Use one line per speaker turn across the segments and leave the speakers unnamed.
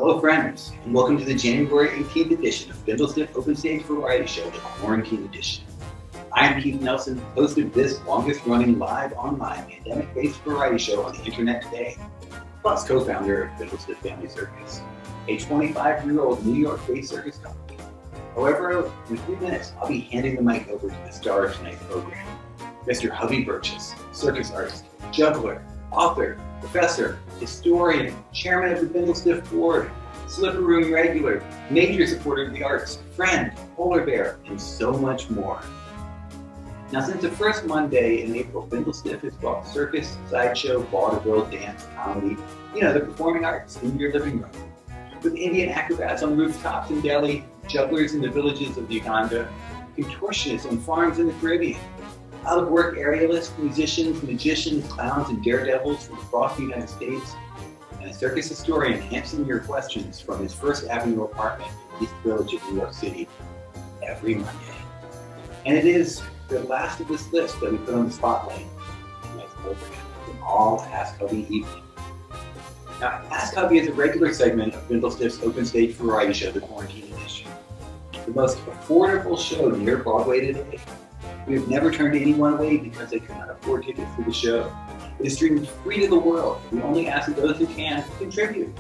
Hello friends, and welcome to the January 18th edition of Bindlestiff Open Stage Variety Show, the Quarantine Edition. I am Keith Nelson, host of this longest-running live online pandemic-based variety show on the internet today, plus co-founder of Bindlestiff Family Circus, a 25-year-old New York-based circus company. However, in 3 minutes, I'll be handing the mic over to the star of tonight's program, Mr. Hovey Burgess, circus artist, juggler, author, professor, historian, chairman of the Bindlestiff board, slipper room regular, major supporter of the arts, friend, polar bear, and so much more. Now, since the first Monday in April, Bindlestiff has brought circus, sideshow, vaudeville, dance, comedy, the performing arts into your living room. With Indian acrobats on rooftops in Delhi, jugglers in the villages of Uganda, contortionists on farms in the Caribbean, out-of-work aerialists, musicians, magicians, clowns, and daredevils from across the United States, and a circus historian answering your questions from his First Avenue apartment in the East Village of New York City every Monday. And it is the last of this list that we put on the spotlight in tonight's program, an all Ask Hovey evening. Now, Ask Hovey is a regular segment of Bindlestiff's Open Stage Variety Show, the Quarantine Edition, the most affordable show near Broadway today. We have never turned anyone away because they could not afford tickets to the show. It is streamed free to the world. We only ask that those who can contribute.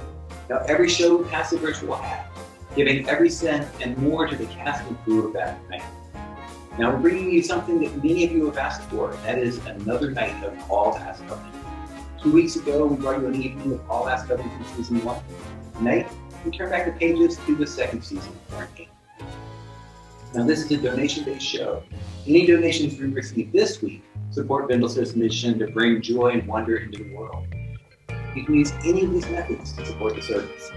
Now, every show we pass a virtual hat, giving every cent and more to the cast and crew of that night. Now, we're bringing you something that many of you have asked for, and that is another night of All Ask Hovey. 2 weeks ago, we brought you an evening of All Ask Hovey from season 1. Tonight, we turn back the pages to the second season of Quarantine. Now, this is a donation-based show. Any donations we receive this week support Bindlestiff's mission to bring joy and wonder into the world. You can use any of these methods to support the circus.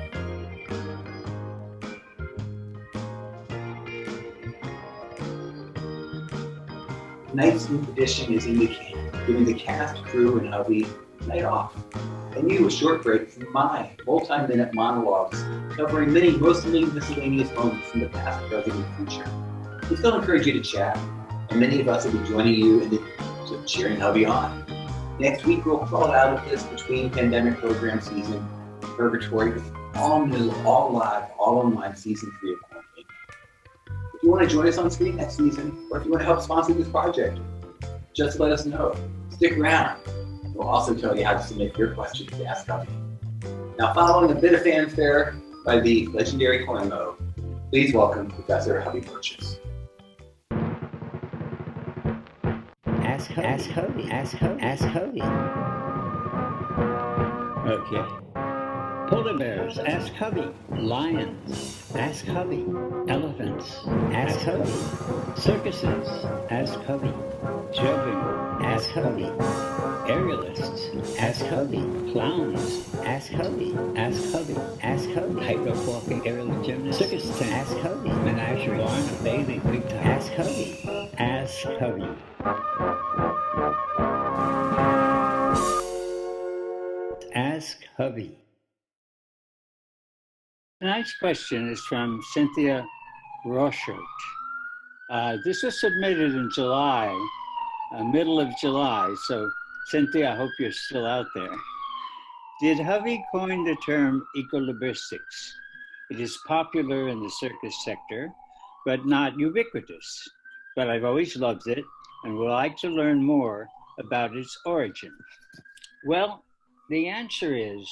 Tonight's new edition is in the can, giving the cast, crew, and Hovey a night off. And you a short break from my multi-minute monologues covering many mostly miscellaneous moments from the past, present, and future. We still encourage you to chat, and many of us will be joining you in the cheering Hovey on. Next week, we'll crawl out of this between pandemic program season purgatory with all new, all live, all online season 3 of Quarantine. If you want to join us on screen next season, or if you want to help sponsor this project, just let us know. Stick around. We'll also tell you how to submit your questions to Ask Hovey. Now, following a bit of fanfare by the legendary Cornmo, please welcome Professor Hovey Burgess.
Ask Hovey. Okay. Polar bears, ask Hovey. Lions, ask Hovey. Elephants, ask Hovey. Circuses, ask Hovey. Juggling, ask Hovey. Aerialists, ask Hovey. Clowns, ask Hovey. Ask Hovey. Ask Hovey. Tightrope walking, aerial gymnast, circus tent, ask Hovey. Menagerie, barn, bathing, big time, ask Hovey. Ask Hovey. Ask Hovey. Tonight's question is from Cynthia Rochert. This was submitted in July, middle of July, so Cynthia, I hope you're still out there. Did Hovey coin the term equilibristics? It is popular in the circus sector, but not ubiquitous. But I've always loved it and would like to learn more about its origin. Well, the answer is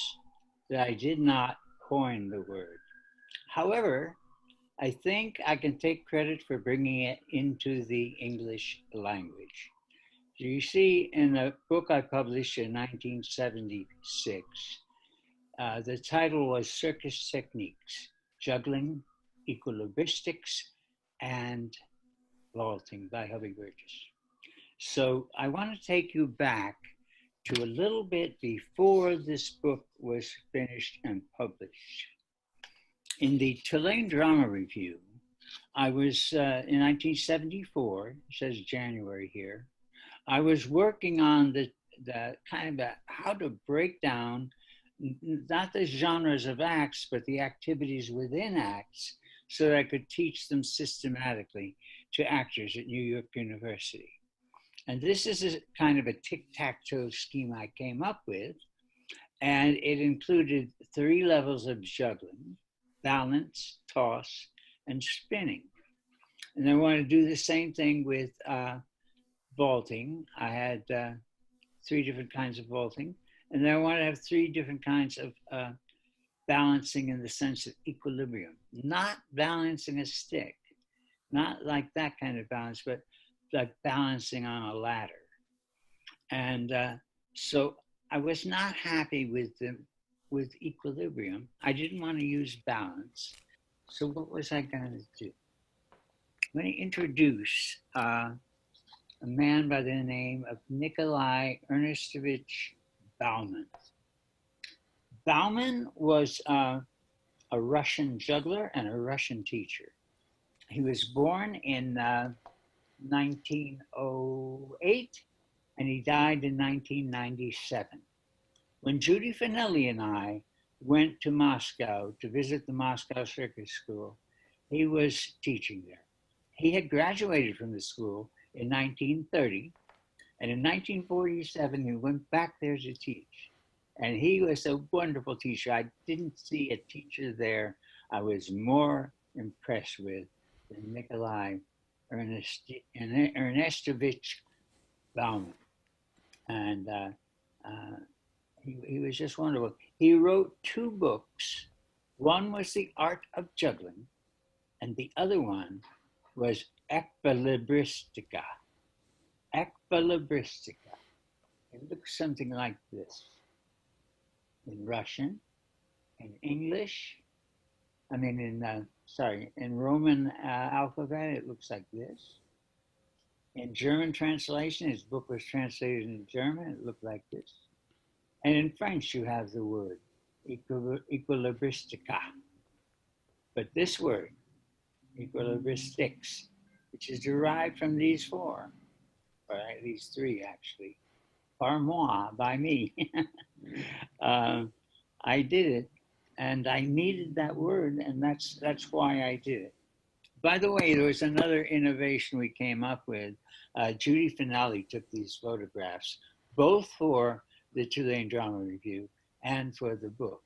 that I did not coin the word. However, I think I can take credit for bringing it into the English language. You see, in a book I published in 1976, the title was Circus Techniques, Juggling, Equilibristics, and Vaulting by Hovey Burgess. So I want to take you back to a little bit before this book was finished and published. In the Tulane Drama Review, I was, in 1974, it says January here, I was working on the kind of how to break down not the genres of acts, but the activities within acts so that I could teach them systematically to actors at New York University. And this is a kind of a tic-tac-toe scheme I came up with. And it included 3 levels of juggling: balance, toss, and spinning. And I want to do the same thing with vaulting. I had 3 different kinds of vaulting. And then I want to have 3 different kinds of balancing in the sense of equilibrium, not balancing a stick, not like that kind of balance, but like balancing on a ladder. And so I was not happy with equilibrium. I didn't want to use balance. So what was I going to do? I'm going to introduce a man by the name of Nikolai Ernestovich Bauman. Bauman was a Russian juggler and a Russian teacher. He was born in 1908 and he died in 1997. When Judy Finelli and I went to Moscow to visit the Moscow Circus School, he was teaching there. He had graduated from the school in 1930, and in 1947, he went back there to teach. And he was a wonderful teacher. I didn't see a teacher there I was more impressed with than Nikolai Ernestovich Bauman. And he was just wonderful. He wrote 2 books. One was The Art of Juggling, and the other one was Equilibristica. Equilibristica. It looks something like this. In Russian, in English, in Roman alphabet, it looks like this. In German translation, his book was translated in German, it looked like this. And in French, you have the word equilibristica. But this word, equilibristics, which is derived from these 4, or these 3 actually, par moi, by me. I did it, and I needed that word, and that's why I did it. By the way, there was another innovation we came up with. Judy Finelli took these photographs, both for the Tulane Drama Review and for the book.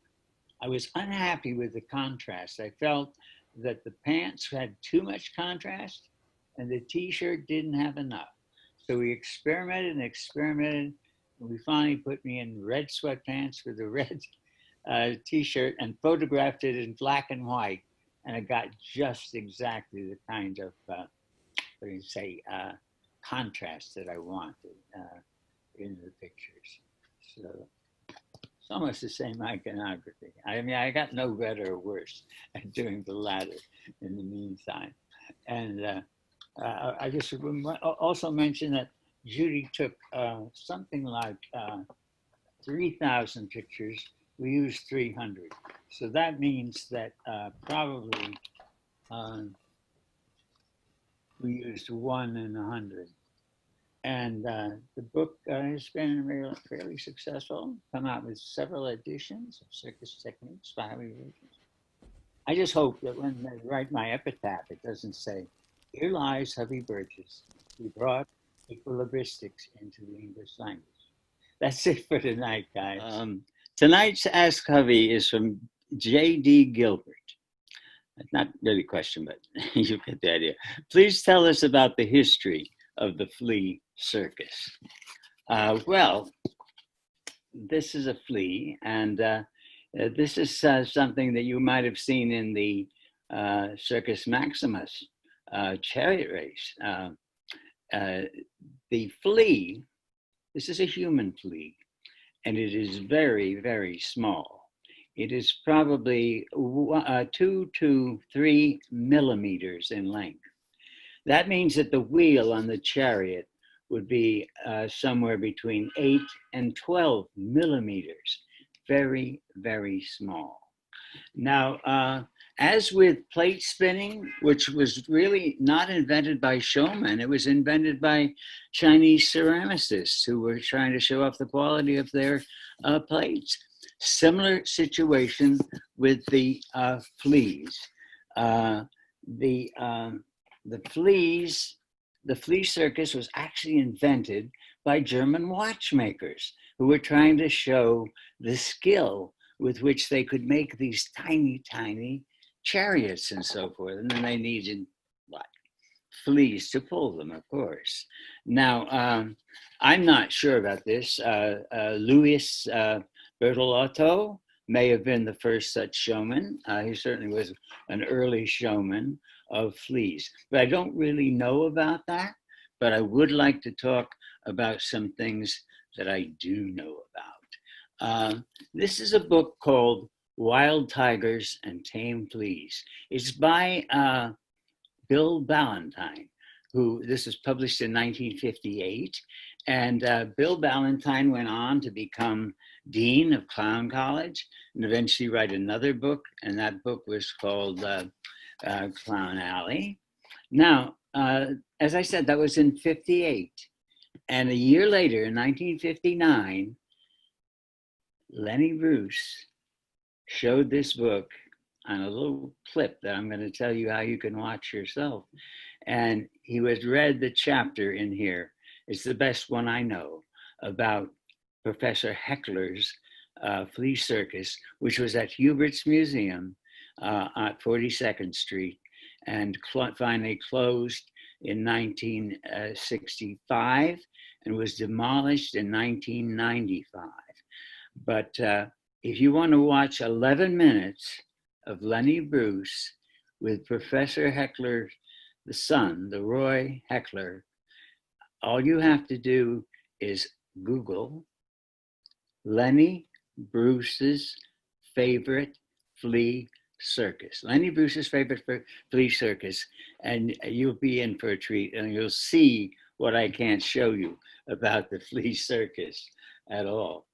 I was unhappy with the contrast. I felt that the pants had too much contrast and the t-shirt didn't have enough. So we experimented and experimented, and we finally put me in red sweatpants with a red t-shirt and photographed it in black and white. And I got just exactly the kind of, contrast that I wanted in the pictures. So it's almost the same iconography. I mean, I got no better or worse at doing the latter in the meantime. And I just also mention that Judy took something like 3,000 pictures. We used 300. So that means that probably we used 1 in 100. And the book has been fairly successful, come out with several editions of Circus Techniques by Hovey versions. I just hope that when they write my epitaph, it doesn't say, "Here lies Hovey Burgess. He brought equilibristics into the English language." That's it for tonight, guys. Tonight's Ask Hovey is from J.D. Gilbert. Not really a question, but you get the idea. Please tell us about the history of the flea circus. Well, this is a flea, and this is something that you might have seen in the Circus Maximus chariot race. The flea, this is a human flea, and it is very, very small. It is probably 2 to 3 millimeters in length. That means that the wheel on the chariot would be somewhere between 8 and 12 millimeters. Very, very small. Now, as with plate spinning, which was really not invented by showmen, it was invented by Chinese ceramicists who were trying to show off the quality of their plates. Similar situation with the fleas. The flea circus was actually invented by German watchmakers who were trying to show the skill with which they could make these tiny, tiny chariots and so forth. And then they needed what? Fleas to pull them, of course. Now, I'm not sure about this. Louis Bertolotto may have been the first such showman. He certainly was an early showman of fleas, but I don't really know about that. But I would like to talk about some things that I do know about. This is a book called Wild Tigers and Tame Fleas. It's by Bill Ballantine, who this was published in 1958. And Bill Ballantine went on to become dean of Clown College and eventually write another book. And that book was called Clown Alley. Now, as I said, that was in 58. And a year later, in 1959, Lenny Bruce showed this book on a little clip that I'm going to tell you how you can watch yourself. And he was read the chapter in here. It's the best one I know about Professor Heckler's flea circus, which was at Hubert's Museum at 42nd Street and finally closed in 1965 and was demolished in 1995. But if you want to watch 11 minutes of Lenny Bruce with Professor Heckler, the son, the Roy Heckler, all you have to do is Google Lenny Bruce's favorite flea circus. Lenny Bruce's favorite flea circus, and you'll be in for a treat, and you'll see what I can't show you about the flea circus at all.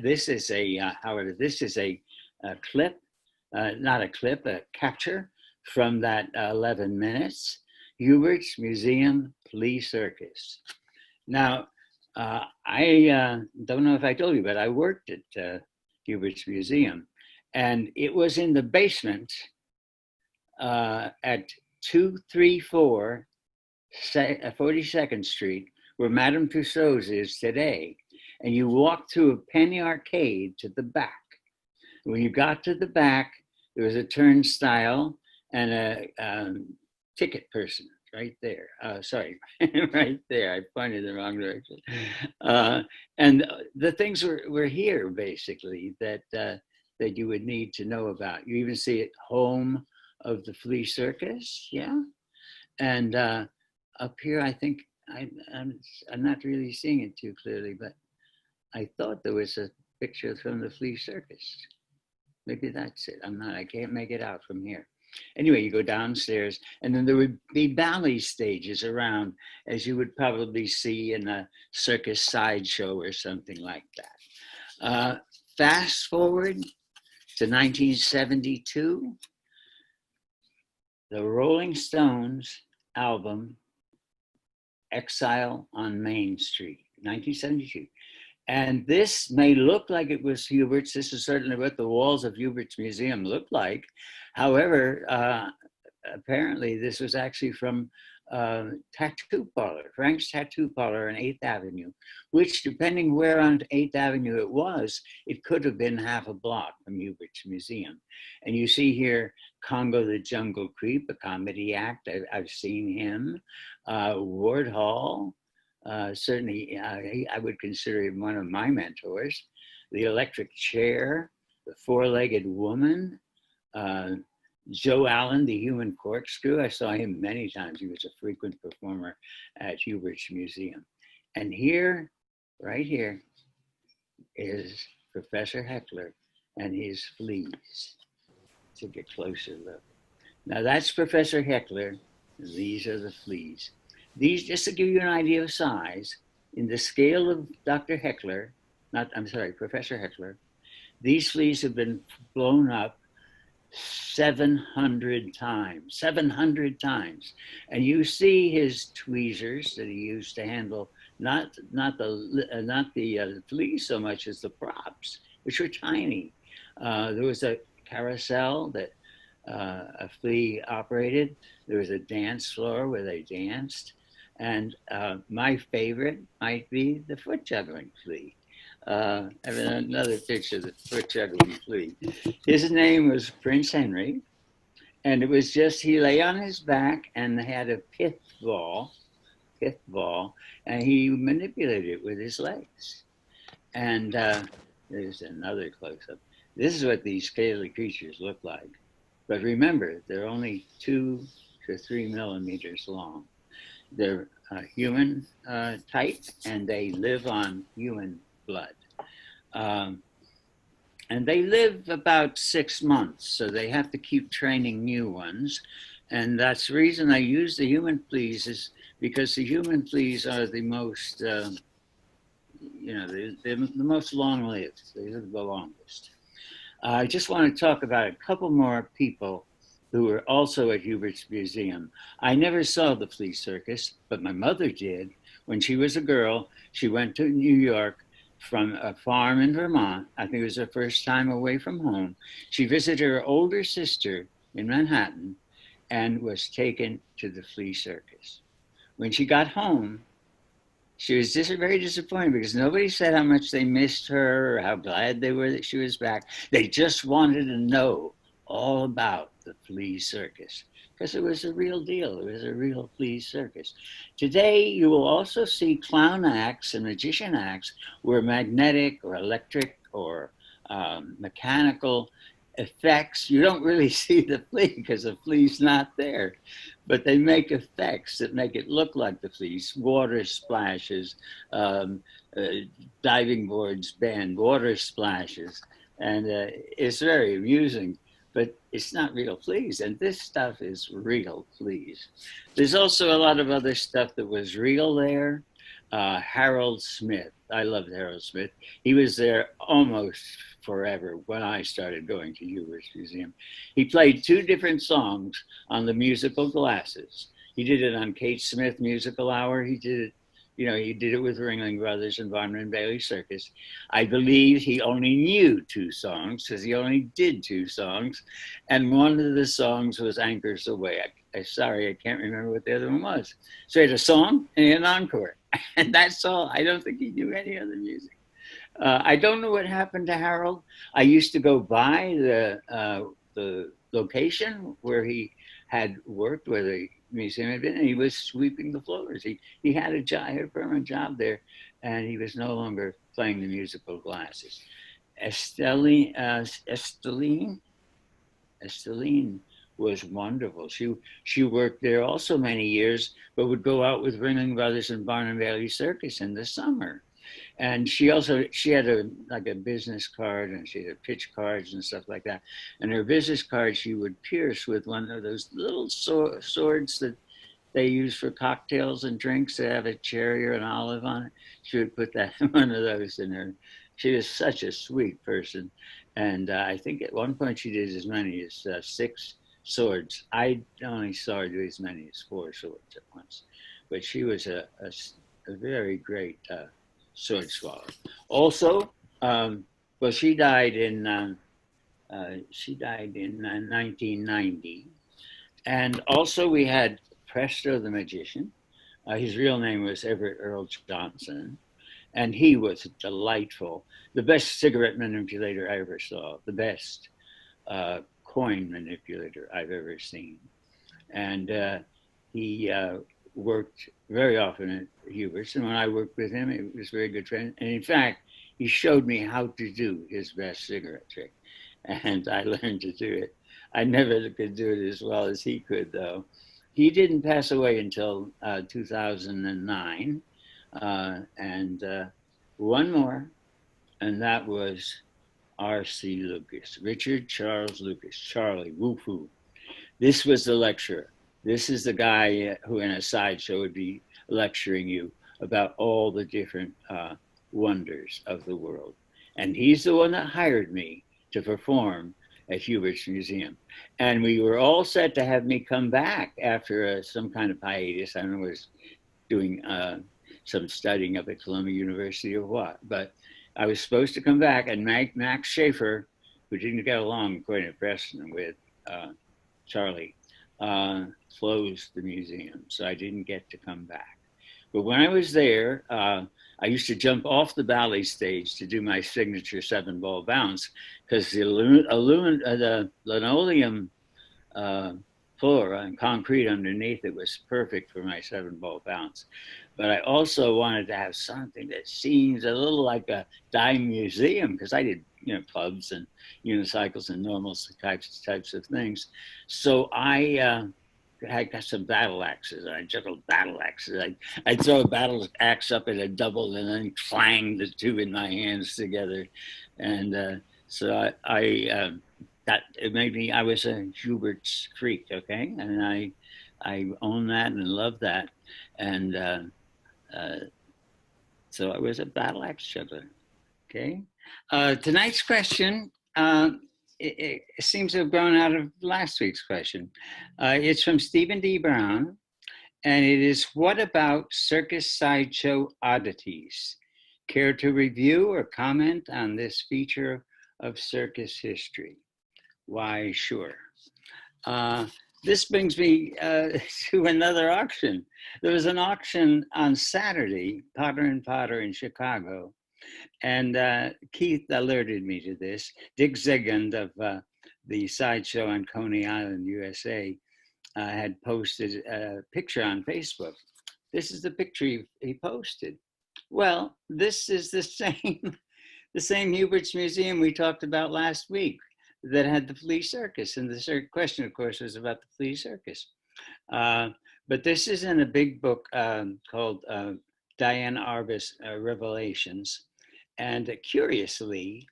This is a, however, this is a clip, not a clip, a capture from that 11 minutes, Hubert's Museum Flea Circus. Now, I don't know if I told you, but I worked at Hubert's Museum, and it was in the basement at 234 42nd Street, where Madame Tussauds is today. And you walk through a penny arcade to the back. When you got to the back, there was a turnstile and a ticket person right there. Sorry, right there. I pointed the wrong direction. And the things were here, basically, that you would need to know about. You even see it, home of the flea circus, yeah? And up here, I think, I'm not really seeing it too clearly, but I thought there was a picture from the flea circus. Maybe that's it. I can't make it out from here. Anyway, you go downstairs, and then there would be ballet stages around, as you would probably see in a circus sideshow or something like that. Fast forward to 1972, the Rolling Stones album, Exile on Main Street, 1972. And this may look like it was Hubert's. This is certainly what the walls of Hubert's Museum looked like. However, apparently this was actually from Tattoo Parlor, Frank's Tattoo Parlor on 8th Avenue, which, depending where on 8th Avenue it was, it could have been half a block from Hubert's Museum. And you see here Congo the Jungle Creep, a comedy act. I've seen him. Ward Hall. Certainly, I would consider him one of my mentors. The Electric Chair, The Four-Legged Woman, Joe Allen, the Human Corkscrew. I saw him many times. He was a frequent performer at Hubert's Museum. And here, right here, is Professor Heckler and his fleas. Take a closer look. Now that's Professor Heckler. These are the fleas. These, just to give you an idea of size, in the scale of Dr. Heckler, Professor Heckler, these fleas have been blown up 700 times, 700 times. And you see his tweezers that he used to handle, not the fleas so much as the props, which were tiny. There was a carousel that a flea operated. There was a dance floor where they danced. And my favorite might be the foot juggling flea. I have another picture of the foot juggling flea. His name was Prince Henry, and it was just he lay on his back and had a pith ball, and he manipulated it with his legs. And there's another close up. This is what these scaly creatures look like. But remember, they're only 2 to 3 millimeters long. They're human type, and they live on human blood. And they live about 6 months, so they have to keep training new ones. And that's the reason I use the human fleas, is because the human fleas are the most, they're the most long-lived. They live the longest. I just want to talk about a couple more people who were also at Hubert's Museum. I never saw the flea circus, but my mother did. When she was a girl, she went to New York from a farm in Vermont. I think it was her first time away from home. She visited her older sister in Manhattan and was taken to the flea circus. When she got home, she was just very disappointed because nobody said how much they missed her or how glad they were that she was back. They just wanted to know all about the flea circus because it was a real deal. It was a real flea circus. Today, you will also see clown acts and magician acts where magnetic or electric or mechanical effects. You don't really see the flea because the flea's not there, but they make effects that make it look like the fleas. Water splashes, diving boards bend, water splashes, and it's very amusing. But it's not real fleas, and this stuff is real fleas. There's also a lot of other stuff that was real there. Harold Smith, I loved Harold Smith. He was there almost forever when I started going to Hubert's Museum. He played 2 different songs on the musical glasses. He did it on Kate Smith Musical Hour. He did it, he did it with Ringling Brothers and Barnum and Bailey Circus. I believe he only knew 2 songs because he only did 2 songs. And one of the songs was Anchors Away. Sorry, I can't remember what the other one was. So he had a song and an encore. And that's all. I don't think he knew any other music. I don't know what happened to Harold. I used to go by the location where he had worked, where the museum had been, and he was sweeping the floors. He had a job, had a permanent job there, and he was no longer playing the musical glasses. Esteline was wonderful. She worked there also many years, but would go out with Ringling Brothers and Barnum Bailey Circus in the summer. And she had a business card, and she had pitch cards and stuff like that. And her business card she would pierce with one of those little swords that they use for cocktails and drinks. They have a cherry or an olive on it. She would put that one of those in her. She was such a sweet person, and I think at one point she did as many as 6 swords. I only saw her do as many as 4 swords at once, but she was a very great sword swallow. Also, she died in 1990, and also we had Presto the magician. His real name was Everett Earl Johnson, and he was delightful. The best cigarette manipulator I ever saw. The best coin manipulator I've ever seen. And he worked very often at Hubert's, and when I worked with him, it was a very good friend. And in fact, he showed me how to do his best cigarette trick, and I learned to do it. I never could do it as well as he could, though. He didn't pass away until 2009, and one more, and that was R.C. Lucas, Richard Charles Lucas, Charlie, woo-hoo. This was the lecturer. This is the guy who in a sideshow would be lecturing you about all the different wonders of the world. And he's the one that hired me to perform at Hubert's Museum. And we were all set to have me come back after some kind of hiatus. I don't know, I was doing some studying up at Columbia University or what, but I was supposed to come back, and Max Schaefer, who didn't get along, according to Preston, with Charlie, closed the museum, so I didn't get to come back. But when I was there, I used to jump off the ballet stage to do my signature 7-ball bounce because the linoleum floor and concrete underneath it was perfect for my 7-ball bounce. But I also wanted to have something that seems a little like a dime museum because I did, clubs and unicycles and normal types of things. So I got some battle axes. I juggled battle axes. I'd throw a battle axe up at a double and then clang the two in my hands together. And so that it made me, I was a Hubert's freak, okay? And I own that and love that. And so I was a battle axe juggler, okay? Tonight's question, it seems to have grown out of last week's question. It's from Stephen D. Brown, and it is, what about circus sideshow oddities? Care to review or comment on this feature of circus history? Why, sure. This brings me to another auction. There was an auction on Saturday, Potter and Potter in Chicago, and Keith alerted me to this. Dick Zigand of the Sideshow on Coney Island, USA, had posted a picture on Facebook. This is the picture he posted. Well, this is the same Hubert's Museum we talked about last week that had the flea circus. And the question, of course, was about the flea circus. But this is in a big book called Diane Arbus Revelations. And curiously,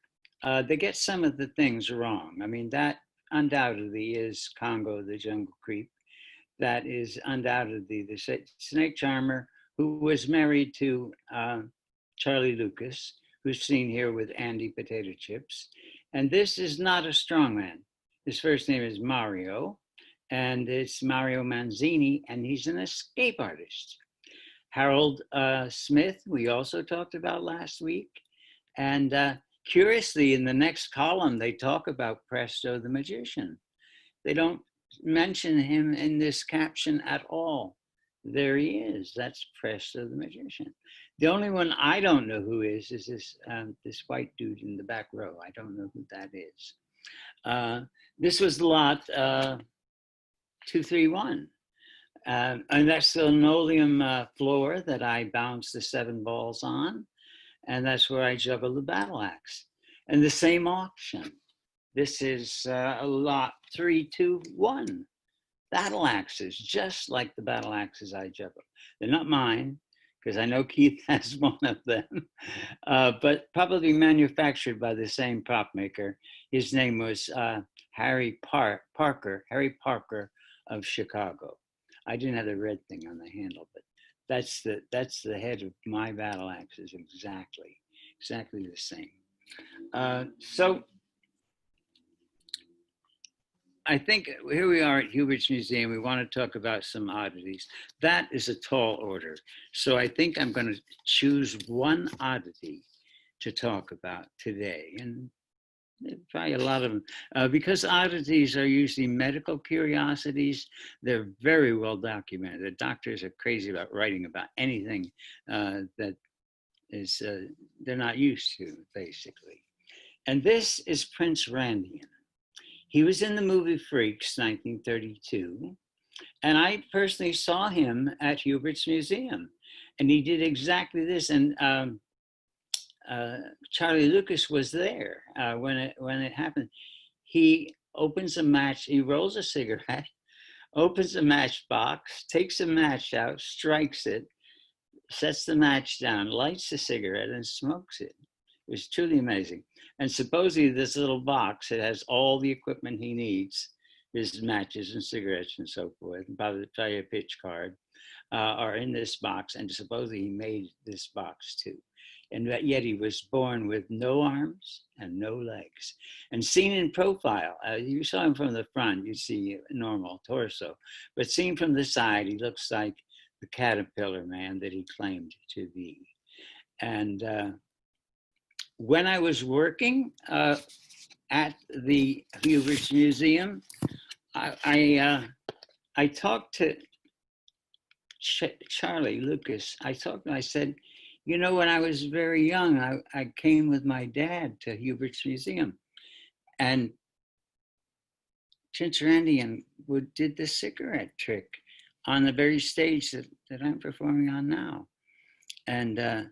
they get some of the things wrong. I mean, that undoubtedly is Congo, the jungle creep. That is undoubtedly the snake charmer who was married to Charlie Lucas, who's seen here with Andy Potato Chips. And this is not a strongman. His first name is Mario, and it's Mario Manzini, and he's an escape artist. Harold Smith, we also talked about last week. And curiously, in the next column, they talk about Presto the Magician. They don't mention him in this caption at all. There he is. That's Presto the Magician. The only one I don't know who is this white dude in the back row. I don't know who that is. This was lot 231. And that's the linoleum floor that I bounced the 7 balls on. And that's where I juggle the battle axe. And the same auction. This is a lot 321. Battle axes, just like the battle axes I juggle. They're not mine, because I know Keith has one of them, but probably manufactured by the same prop maker. His name was Harry Parker of Chicago. I didn't have the red thing on the handle, but that's the head of my battle axes, exactly the same. So I think here we are at Hubert's Museum. We want to talk about some oddities. That is a tall order. So I think I'm going to choose one oddity to talk about today. And probably a lot of them. Because oddities are usually medical curiosities, they're very well documented. The doctors are crazy about writing about anything that is they're not used to, basically. And this is Prince Randian. He was in the movie Freaks, 1932, and I personally saw him at Hubert's Museum, and he did exactly this. And Charlie Lucas was there when it happened. He opens a match, he rolls a cigarette, opens a matchbox, takes a match out, strikes it, sets the match down, lights the cigarette, and smokes it. It was truly amazing. And supposedly this little box, it has all the equipment he needs, his matches and cigarettes and so forth, and probably a pitch card, are in this box. And supposedly he made this box too. And yet he was born with no arms and no legs. And seen in profile, you saw him from the front, you see normal torso. But seen from the side, he looks like the caterpillar man that he claimed to be. And when I was working at the Hubert's Museum, I talked to Charlie Lucas. I said, You know, when I was very young, I came with my dad to Hubert's Museum, and Prince Randian did the cigarette trick on the very stage that I'm performing on now. And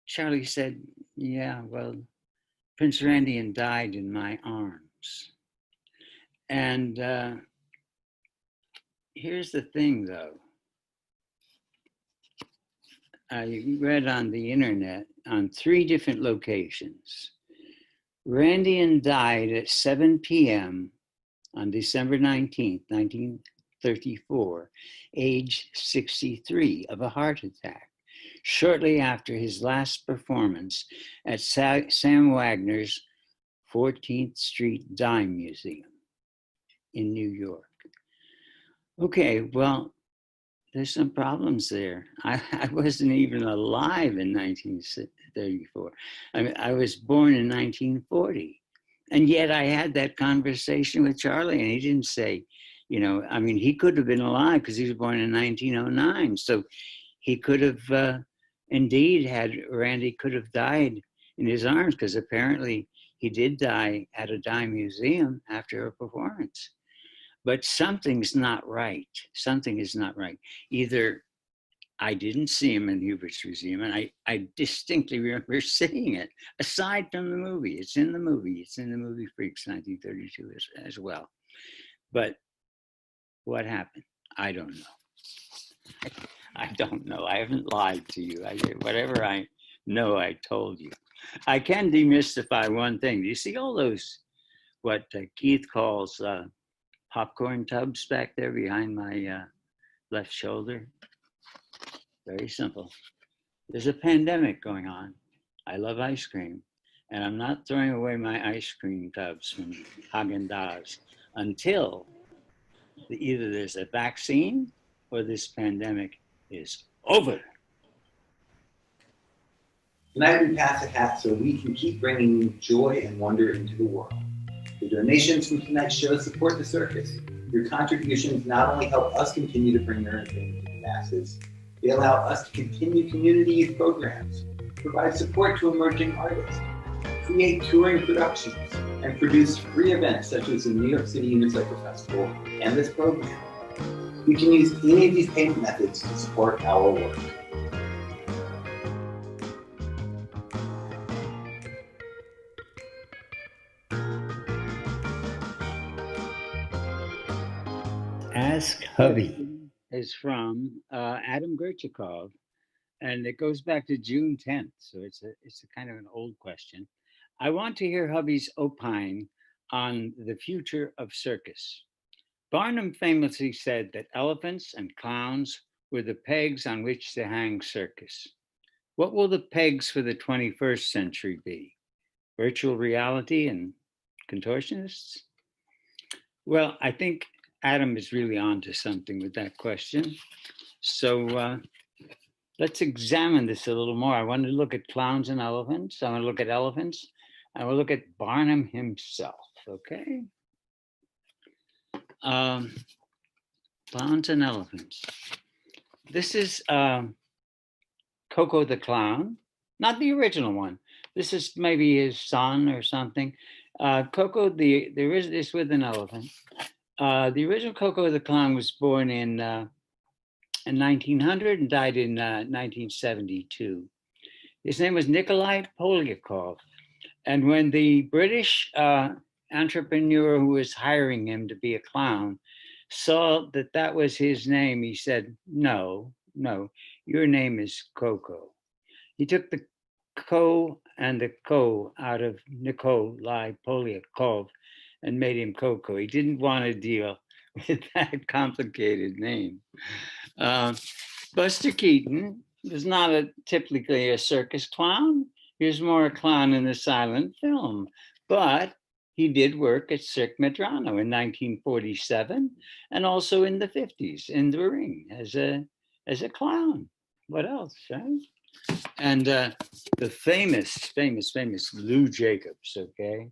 Charlie said, yeah, well, Prince Randian died in my arms. And here's the thing, though. I read on the internet on 3 different locations. Randian died at 7 p.m. on December 19th, 1934, age 63, of a heart attack, shortly after his last performance at Sam Wagner's 14th Street Dime Museum in New York. Okay, well, there's some problems there. I wasn't even alive in 1934. I mean, I was born in 1940. And yet I had that conversation with Charlie, and he didn't say, you know, I mean, he could have been alive because he was born in 1909. So he could have indeed Randy could have died in his arms, because apparently he did die at a dime museum after a performance. But something's not right. Something is not right. Either I didn't see him in Hubert's Museum, and I distinctly remember seeing it, aside from the movie. It's in the movie. It's in the movie Freaks, 1932 as well. But what happened? I don't know. I don't know. I haven't lied to you. Whatever I know, I told you. I can demystify one thing. Do you see all those, what Keith calls popcorn tubs back there behind my left shoulder? Very simple. There's a pandemic going on. I love ice cream, and I'm not throwing away my ice cream tubs from Hagen until either there's a vaccine or this pandemic is over.
Tonight we pass a hat so we can keep bringing joy and wonder into the world. The donations from tonight's show support the circus. Your contributions not only help us continue to bring our entertainment to the masses, they allow us to continue community youth programs, provide support to emerging artists, create touring productions, and produce free events such as the New York City Unicycle Festival and this program. You can use any of these payment methods to support our work.
Ask Hovey is from Adam Gerchikov, and it goes back to June 10th, so it's a kind of an old question. I want to hear Hovey's opine on the future of circus. Barnum famously said that elephants and clowns were the pegs on which to hang circus. What will the pegs for the 21st century be? Virtual reality and contortionists? Well, I think Adam is really on to something with that question. So let's examine this a little more. I want to look at clowns and elephants. I want to look at elephants. I will look at Barnum himself, okay? Clowns and elephants. This is Coco the Clown, not the original one. This is maybe his son or something. Coco, there is this with an elephant. The original Coco the Clown was born in 1900 and died in 1972. His name was Nikolai Polyakov. And when the British entrepreneur who was hiring him to be a clown saw that that was his name, he said, no, your name is Coco. He took the ko and the ko out of Nikolai Polyakov and made him Coco. He didn't want to deal with that complicated name. Buster Keaton was not typically a circus clown. He was more a clown in the silent film, but he did work at Cirque Medrano in 1947 and also in the 50s in the ring as a clown. What else, right? And the famous Lou Jacobs, okay?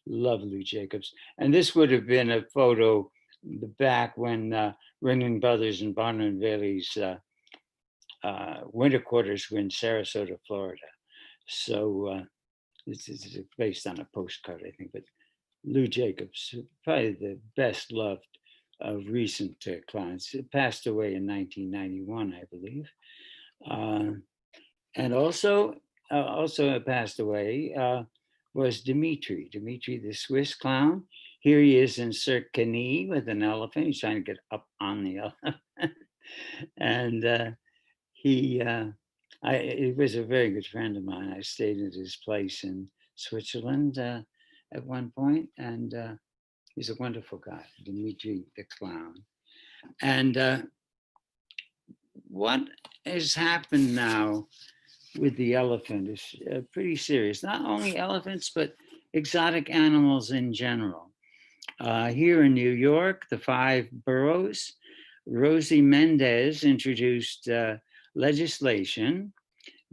Love Lou Jacobs. And this would have been a photo back when Ringling Brothers and Barnum and Bailey's winter quarters were in Sarasota, Florida. So this is based on a postcard, I think, but Lou Jacobs, probably the best loved of recent clowns, passed away in 1991, I believe. And also passed away was Dimitri, the Swiss clown. Here he is in Circus with an elephant. He's trying to get up on the elephant. And he was a very good friend of mine. I stayed at his place in Switzerland at one point, and he's a wonderful guy, Dimitri the clown. And what has happened now with the elephant is pretty serious. Not only elephants, but exotic animals in general. Here in New York, the 5 boroughs, Rosie Mendez introduced legislation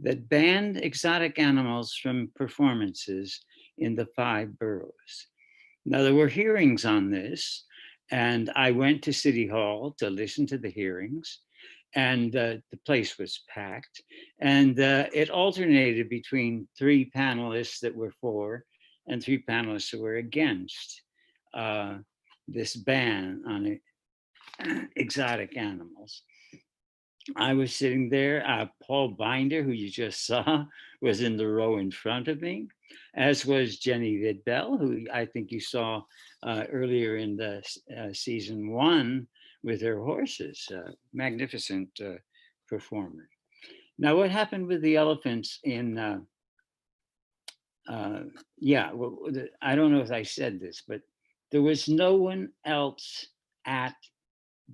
that banned exotic animals from performances in the 5 boroughs. Now, there were hearings on this, and I went to City Hall to listen to the hearings, and the place was packed. And it alternated between 3 panelists that were for and 3 panelists that were against this ban on exotic animals. I was sitting there. Paul Binder, who you just saw, was in the row in front of me, as was Jenny Vidbell, who I think you saw earlier in the season 1 with her horses. Magnificent performer. Now, what happened with the elephants in, I don't know if I said this, but there was no one else at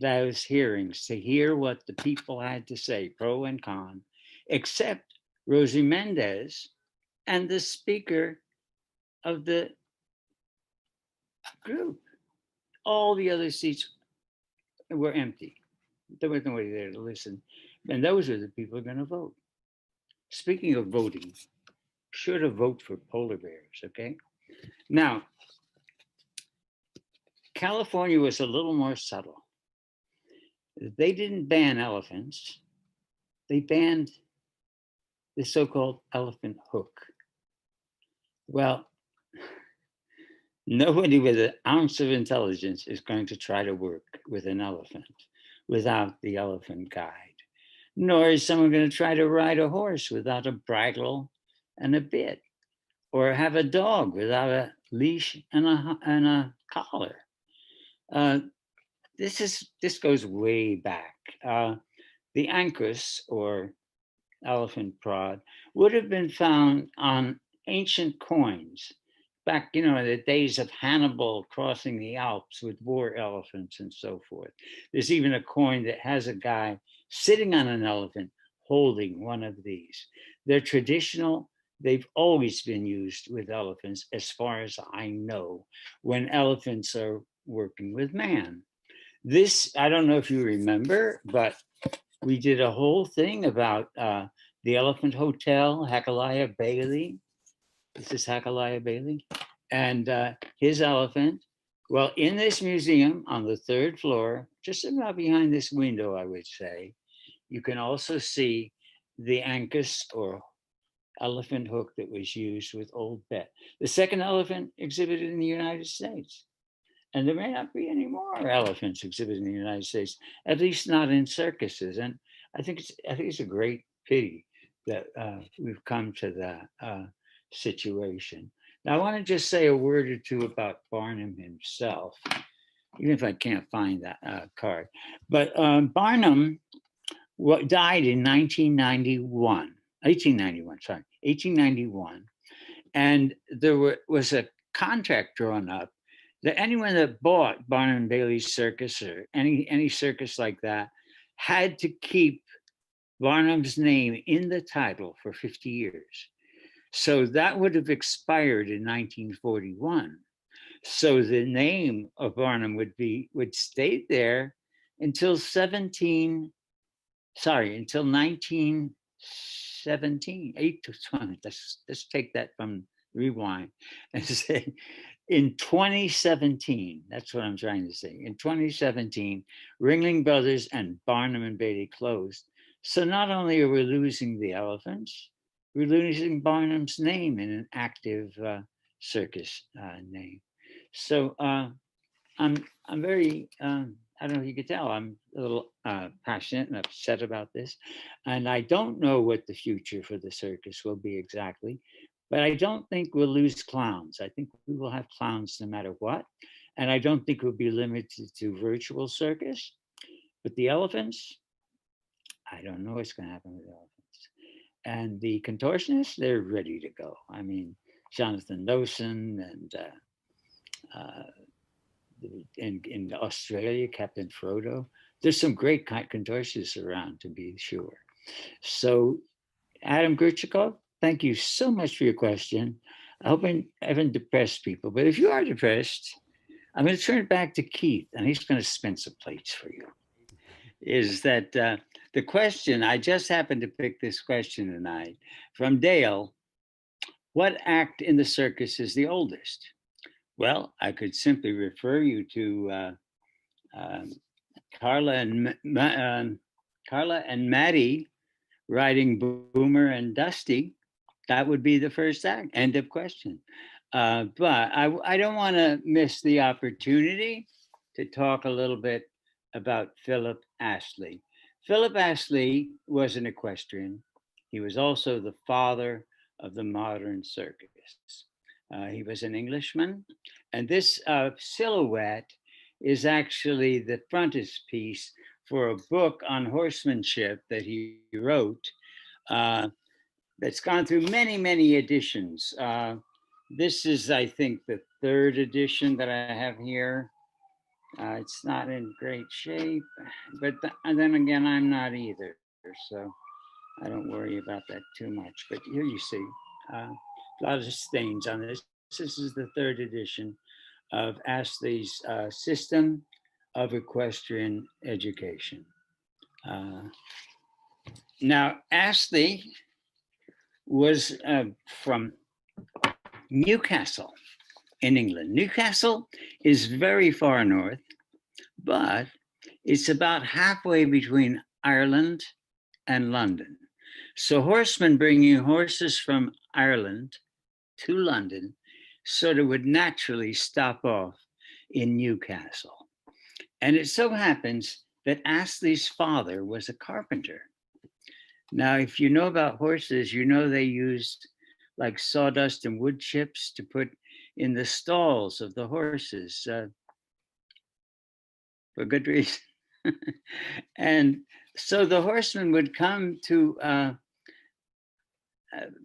those hearings to hear what the people had to say, pro and con, except Rosie Mendez and the speaker of the group. All the other seats were empty. There was nobody there to listen. And those are the people who are going to vote. Speaking of voting, sure to vote for polar bears, okay? Now, California was a little more subtle. They didn't ban elephants. They banned the so-called elephant hook. Well, nobody with an ounce of intelligence is going to try to work with an elephant without the elephant guide. Nor is someone going to try to ride a horse without a bridle and a bit, or have a dog without a leash and a collar. This goes way back. The ankus, or elephant prod, would have been found on ancient coins back, in the days of Hannibal crossing the Alps with war elephants and so forth. There's even a coin that has a guy sitting on an elephant holding one of these. They're traditional. They've always been used with elephants, as far as I know, when elephants are working with man. This, I don't know if you remember, but we did a whole thing about the Elephant Hotel, Hakalaya Bailey. This is Hakalaya Bailey. And his elephant. Well, in this museum on the 3rd floor, just about behind this window, I would say, you can also see the ankus, or elephant hook, that was used with Old Bet. The second elephant exhibited in the United States. And there may not be any more elephants exhibited in the United States, at least not in circuses. And I think it's a great pity that we've come to that situation. Now, I want to just say a word or two about Barnum himself, even if I can't find that card. But Barnum died in 1891. And there was a contract drawn up that anyone that bought Barnum and Bailey's Circus, or any circus like that, had to keep Barnum's name in the title for 50 years. So that would have expired in 1941. So the name of Barnum would stay there until 1917. Let's take that from rewind and say, in 2017, that's what I'm trying to say. In 2017, Ringling Brothers and Barnum and Bailey closed So not only are we losing the elephants, we're losing Barnum's name in an active circus name. So I'm very, I don't know if you could tell, I'm a little passionate and upset about this. And I don't know what the future for the circus will be exactly, but I don't think we'll lose clowns. I think we will have clowns no matter what. And I don't think we'll be limited to virtual circus. But the elephants, I don't know what's going to happen with the elephants. And the contortionists, they're ready to go. I mean, Jonathan Nosen and in Australia, Captain Frodo. There's some great contortionists around, to be sure. So, Adam Gurchikov, thank you so much for your question. I hope I haven't depressed people, but if you are depressed, I'm going to turn it back to Keith, and he's going to spin some plates for you. Is that the question? I just happened to pick this question tonight from Dale. What act in the circus is the oldest? Well, I could simply refer you to Carla and Maddie riding Boomer and Dusty. That would be the first act. End of question. But I don't want to miss the opportunity to talk a little bit about Philip Astley. Philip Astley was an equestrian. He was also the father of the modern circus. He was an Englishman. And this silhouette is actually the frontispiece for a book on horsemanship that he wrote that's gone through many, many editions. This is, I think, the third edition that I have here. It's not in great shape, but and then again, I'm not either. So I don't worry about that too much. But here you see a lot of stains on this. This is the third edition of Astley's System of Equestrian Education. Now, Astley was from Newcastle in England. Newcastle is very far north, but it's about halfway between Ireland and London. So horsemen bringing horses from Ireland to London sort of would naturally stop off in Newcastle. And it so happens that Astley's father was a carpenter. Now, if you know about horses, you know they used like sawdust and wood chips to put in the stalls of the horses for good reason. And so the horsemen would come to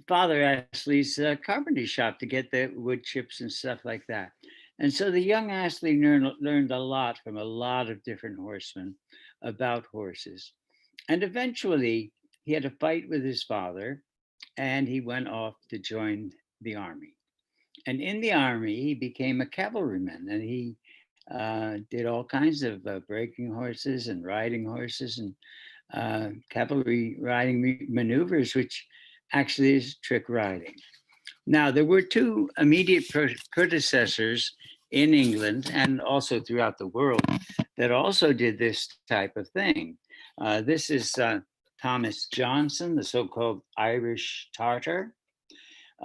Father Astley's carpentry shop to get the wood chips and stuff like that. And so the young Astley learned a lot from a lot of different horsemen about horses. And eventually he had a fight with his father and he went off to join the army. And in the army, he became a cavalryman and he did all kinds of breaking horses and riding horses and cavalry riding maneuvers, which actually is trick riding. Now, there were two immediate predecessors in England and also throughout the world that also did this type of thing. This is Thomas Johnson, the so-called Irish Tartar,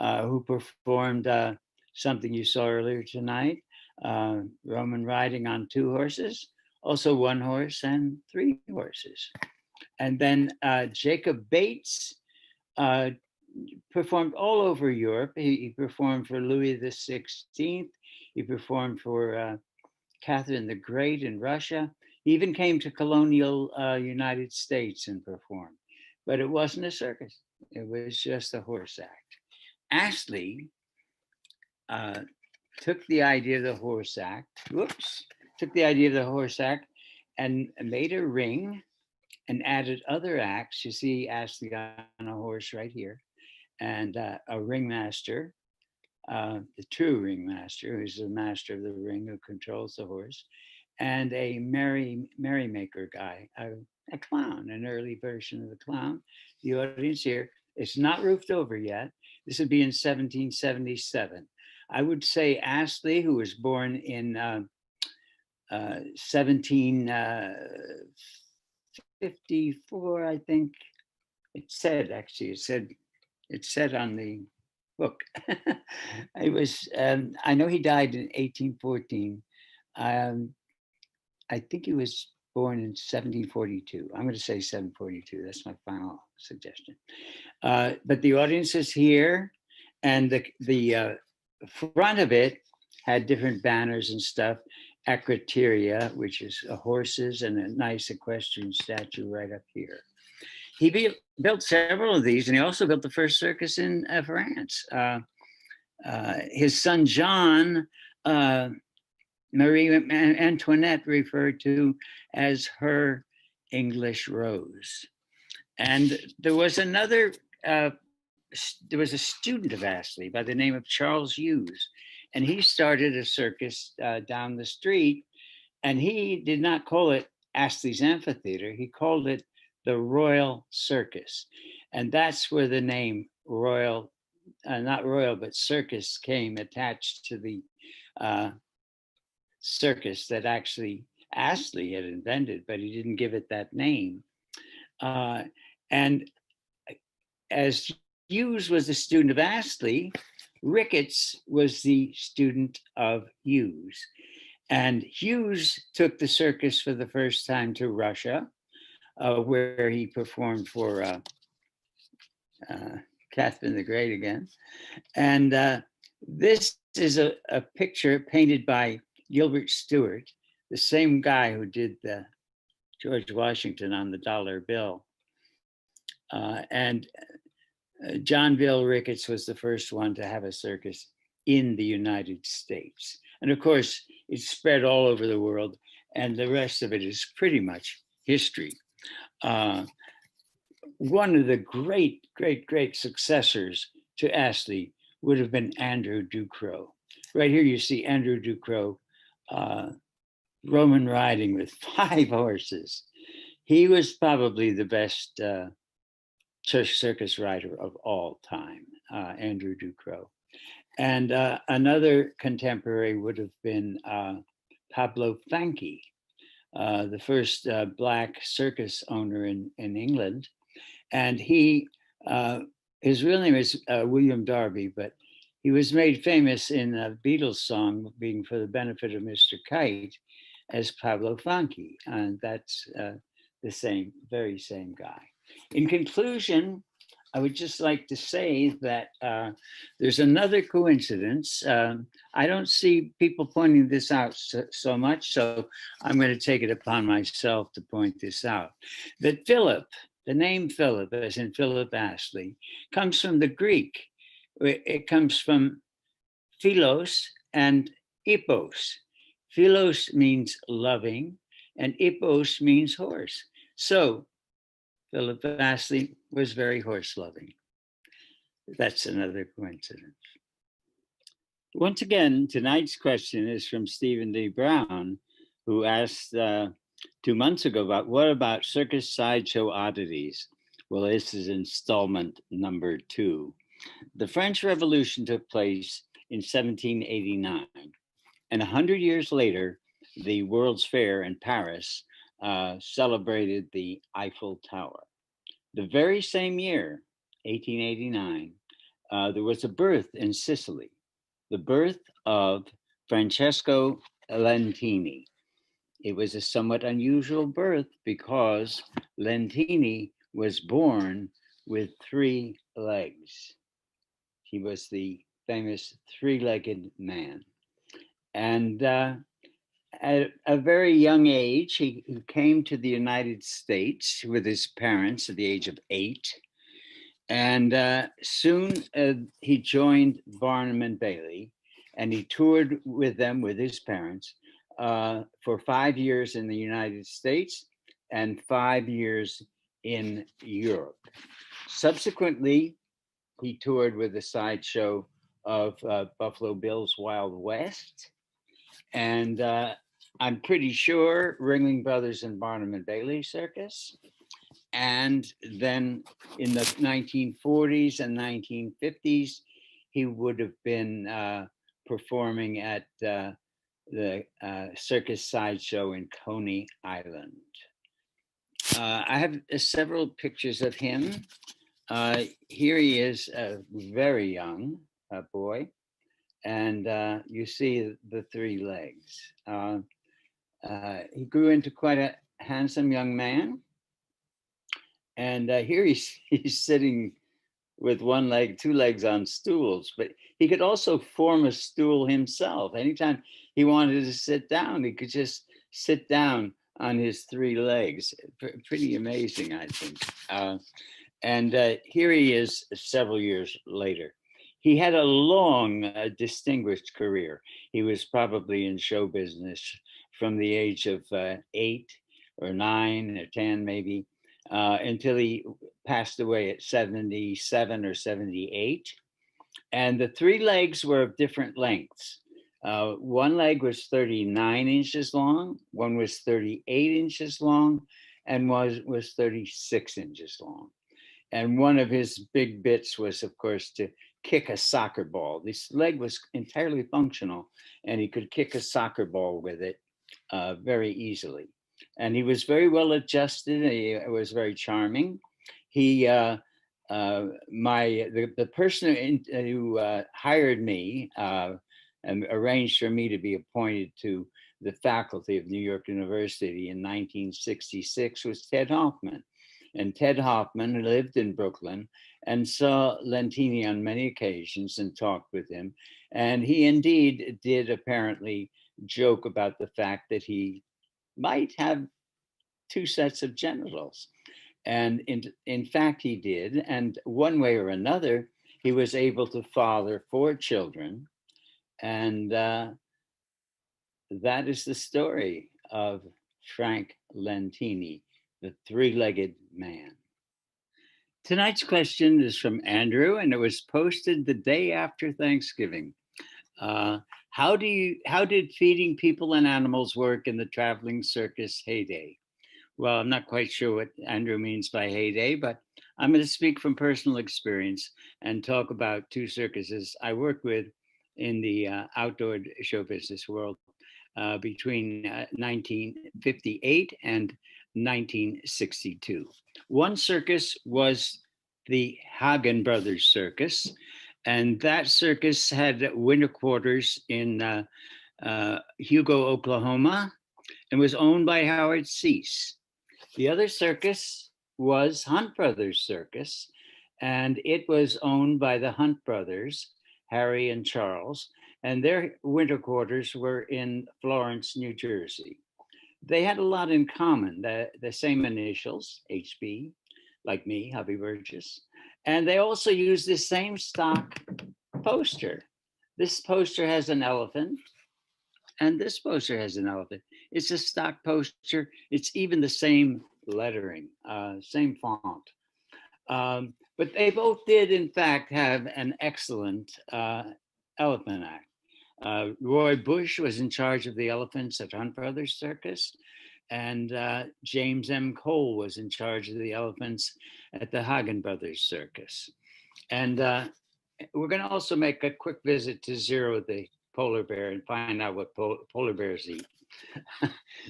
who performed something you saw earlier tonight, Roman riding on two horses, also one horse and three horses. And then Jacob Bates performed all over Europe. He performed for Louis the 16th. He performed for Catherine the Great in Russia. He even came to colonial United States and performed. But it wasn't a circus. It was just a horse act. Astley took the idea of the horse act, and made a ring and added other acts. You see Astley on a horse right here, and a ringmaster, the true ringmaster, who's the master of the ring who controls the horse, and a merrymaker guy, a clown, an early version of the clown. The audience here, it's not roofed over yet. This would be in 1777. I would say Astley, who was born in 1854, I think. It said on the book. It was, I know he died in 1814. I think he was born in 1742. I'm going to say 742. That's my final suggestion. But the audience is here, and the front of it had different banners and stuff. Acriteria, which is horses, and a nice equestrian statue right up here. He built several of these, and he also built the first circus in France. His son John, Marie Antoinette referred to as her English Rose. And there was another, there was a student of Astley by the name of Charles Hughes, and he started a circus down the street, and he did not call it Astley's Amphitheater, he called it the Royal Circus. And that's where the name Royal, not Royal, but Circus came attached to the circus that actually Astley had invented, but he didn't give it that name. And as Hughes was a student of Astley, Ricketts was the student of Hughes. And Hughes took the circus for the first time to Russia, where he performed for Catherine the Great again. And this is a picture painted by Gilbert Stuart, the same guy who did the George Washington on the dollar bill. And John Bill Ricketts was the first one to have a circus in the United States. And of course, it spread all over the world, and the rest of it is pretty much history. One of the great successors to Astley would have been Andrew Ducrot. Right here you see Andrew Ducrot, Roman riding with 5 horses. He was probably the best circus rider of all time, Andrew Ducrot. And another contemporary would have been Pablo Fanke, the first Black circus owner in England. And he, his real name is William Darby, but he was made famous in a Beatles song, being for the benefit of Mr. Kite, as Pablo Fanke. And that's the same, very same guy. In conclusion, I would just like to say that there's another coincidence. I don't see people pointing this out so much, so I'm going to take it upon myself to point this out. That Philip, the name Philip, as in Philip Astley, comes from the Greek. It comes from philos and ippos. Philos means loving, and ippos means horse. So Philip Astley was very horse loving. That's another coincidence. Once again, tonight's question is from Stephen D. Brown, who asked 2 months ago what about circus sideshow oddities? Well, this is installment number 2. The French Revolution took place in 1789, and 100 years later, the World's Fair in Paris celebrated the Eiffel Tower. The very same year, 1889, there was a birth in Sicily, the birth of Francesco Lentini. It was a somewhat unusual birth because Lentini was born with 3 legs. He was the famous 3-legged man. And at a very young age, he came to the United States with his parents at the age of 8. And soon he joined Barnum and Bailey, and he toured with them, with his parents, for 5 years in the United States and 5 years in Europe. Subsequently, he toured with the sideshow of Buffalo Bill's Wild West. And I'm pretty sure Ringling Brothers and Barnum and Bailey Circus. And then in the 1940s and 1950s, he would have been performing at the Circus Sideshow in Coney Island. I have several pictures of him. Here he is, very young boy, and you see the three legs. He grew into quite a handsome young man, and here he's sitting with one leg, two legs on stools, but he could also form a stool himself. Anytime he wanted to sit down, he could just sit down on his three legs. Pretty amazing, I think. And here he is several years later. He had a long, distinguished career. He was probably in show business from the age of 8 or 9 or 10, maybe, until he passed away at 77 or 78. And the three legs were of different lengths. One leg was 39 inches long, one was 38 inches long, and was 36 inches long. And one of his big bits was, of course, to kick a soccer ball. This leg was entirely functional, and he could kick a soccer ball with it very easily. And he was very well adjusted. He was very charming. He, the person who hired me and arranged for me to be appointed to the faculty of New York University in 1966 was Ted Hoffman. And Ted Hoffman lived in Brooklyn and saw Lentini on many occasions and talked with him. And he indeed did apparently joke about the fact that he might have two sets of genitals. And in fact, he did. And one way or another, he was able to father 4 children. And that is the story of Frank Lentini, the three-legged man. Tonight's question is from Andrew, and it was posted the day after Thanksgiving. How did feeding people and animals work in the traveling circus heyday? Well, I'm not quite sure what Andrew means by heyday, but I'm going to speak from personal experience and talk about 2 circuses I worked with in the outdoor show business world between 1958 and 1962. One circus was the Hagen Brothers Circus, and that circus had winter quarters in Hugo, Oklahoma, and was owned by Howard Cease. The other circus was Hunt Brothers Circus, and it was owned by the Hunt brothers, Harry and Charles, and their winter quarters were in Florence, New Jersey. They had a lot in common, the same initials, HB, like me, Hubby Burgess, and they also used the same stock poster. This poster has an elephant, and this poster has an elephant. It's a stock poster. It's even the same lettering, same font. But they both did, in fact, have an excellent elephant act. Roy Bush was in charge of the elephants at Hunt Brothers Circus, and James M. Cole was in charge of the elephants at the Hagen Brothers Circus. And we're going to also make a quick visit to Zero the polar bear and find out what polar bears eat.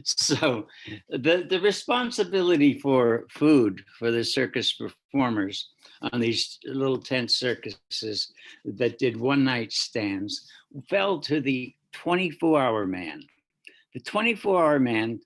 So the responsibility for food for the circus performers on these little tent circuses that did one-night stands fell to the 24-hour man. The 24-hour man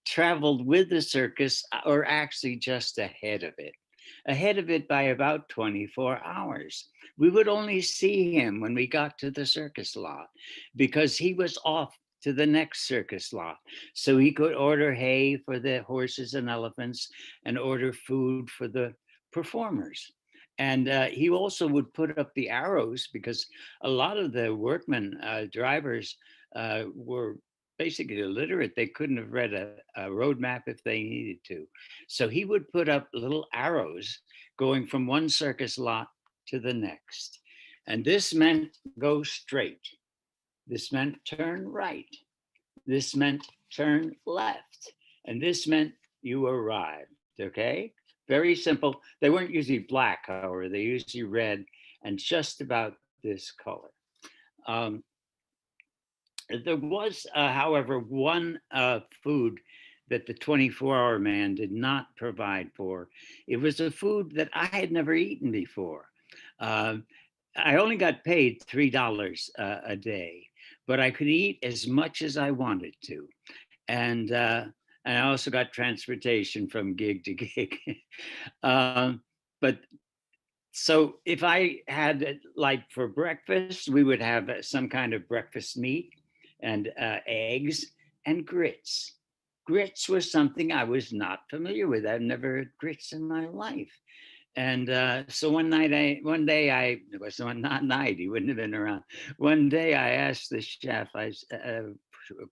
traveled with the circus, or actually just ahead of it by about 24 hours. We would only see him when we got to the circus lot because he was off to the next circus lot. So he could order hay for the horses and elephants and order food for the performers. And he also would put up the arrows because a lot of the workmen, drivers, were basically illiterate. They couldn't have read a road map if they needed to. So he would put up little arrows going from one circus lot to the next. And this meant go straight. This meant turn right. This meant turn left. And this meant you arrived, okay? Very simple. They weren't usually black, however, they usually red and just about this color. There was, however, one food that the 24-hour man did not provide for. It was a food that I had never eaten before. Uh, I only got paid $3 a day, but I could eat as much as I wanted to. And I also got transportation from gig to gig. But so if I had, like, for breakfast, we would have some kind of breakfast meat and eggs and grits. Grits was something I was not familiar with. I've never had grits in my life. And so one day it was not night, he wouldn't have been around. One day I asked the chef,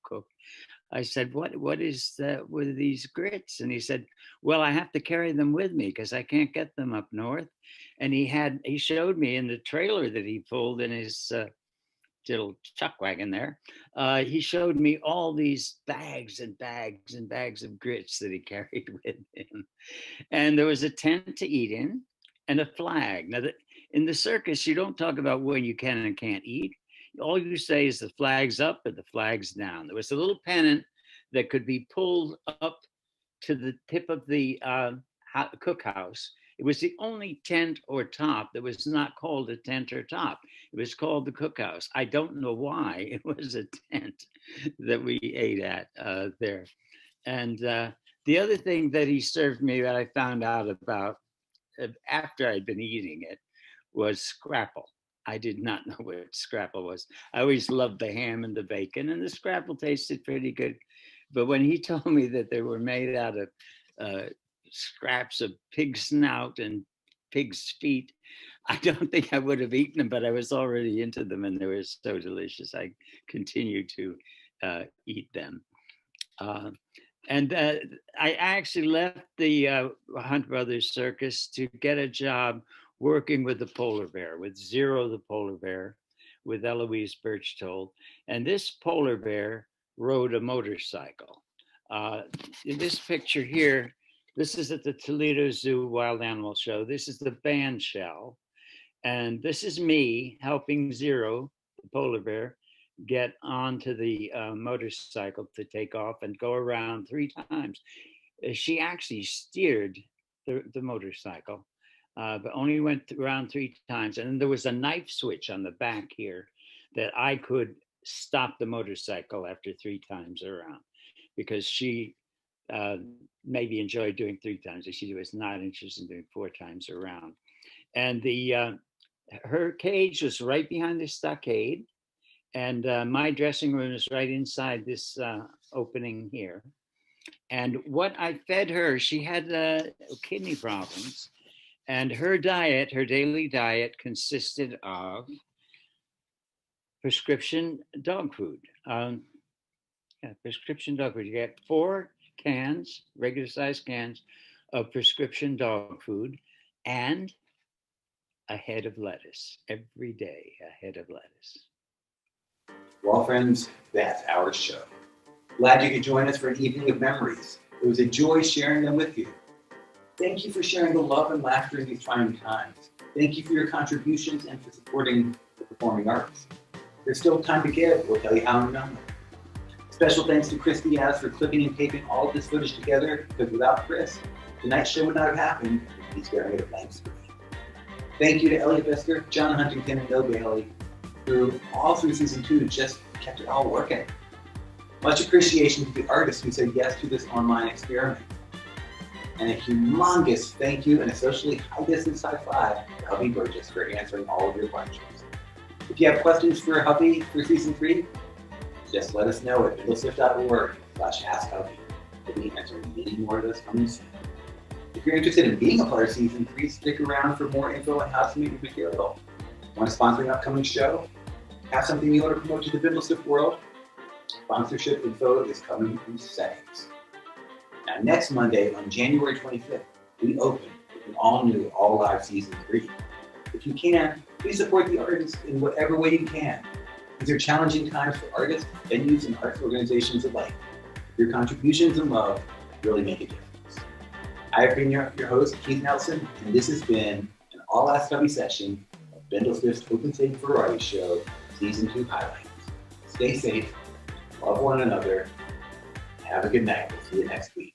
cook, I said, what is with these grits? And he said, well, I have to carry them with me because I can't get them up north. And he showed me in the trailer that he pulled in his little chuck wagon there. He showed me all these bags and bags and bags of grits that he carried with him. And there was a tent to eat in and a flag. Now, in the circus, you don't talk about when you can and can't eat. All you say is the flag's up or the flag's down. There was a little pennant that could be pulled up to the tip of the cookhouse. It was the only tent or top that was not called a tent or top. It was called the cookhouse. I don't know why it was a tent that we ate at there. And the other thing that he served me that I found out about after I'd been eating it was scrapple. I did not know what scrapple was. I always loved the ham and the bacon, and the scrapple tasted pretty good. But when he told me that they were made out of scraps of pig snout and pig's feet, I don't think I would have eaten them, but I was already into them and they were so delicious. I continued to eat them. And I actually left the Hunt Brothers Circus to get a job working with the polar bear, with Zero the polar bear, with Eloise Birchtold. And this polar bear rode a motorcycle. In this picture here, this is at the Toledo Zoo Wild Animal Show. This is the band shell. And this is me helping Zero, the polar bear, get onto the motorcycle to take off and go around 3 times. She actually steered the motorcycle, but only went around 3 times. And then there was a knife switch on the back here that I could stop the motorcycle after 3 times around, because she maybe enjoyed doing 3 times. She was not interested in doing 4 times around. And her cage was right behind the stockade. And my dressing room is right inside this opening here. And what I fed her, she had kidney problems. And her diet, her daily diet, consisted of prescription dog food. Prescription dog food. You get 4 cans, regular sized cans of prescription dog food, and a head of lettuce every day, a head of lettuce.
Well, friends, that's our show. Glad you could join us for an evening of memories. It was a joy sharing them with you. Thank you for sharing the love and laughter in these trying times. Thank you for your contributions and for supporting the performing arts. There's still time to give. We'll tell you how in a moment. Special thanks to Chris Diaz for clipping and taping all of this footage together, because without Chris, tonight's show would not have happened. He's staring at a blank screen. Thank you to Elliot Bester, John Huntington, and Bill Bailey, who all through season 2 just kept it all working. Much appreciation to the artists who said yes to this online experiment. And a humongous thank you and a socially high distance high five to Hovey Burgess for answering all of your questions. If you have questions for Hovey for season 3, just let us know at bindlestiff.org/askhovey. We'll be answering many more of those coming soon. If you're interested in being a part of season 3, stick around for more info on how to make your material. Want to sponsor an upcoming show? Have something you want to promote to the Bindlestiff world? Sponsorship info is coming in seconds. Now, next Monday on January 25th, we open with an all-new, all-live season 3. If you can, please support the artists in whatever way you can. These are challenging times for artists, venues, and arts organizations alike. Your contributions and love really make a difference. I have been your host, Keith Nelson, and this has been an all-ask Hovey session of Bindlestiff's Open Stage Variety Show, Season 2 highlights. Stay safe, love one another, and Have a good night. We'll see you next week.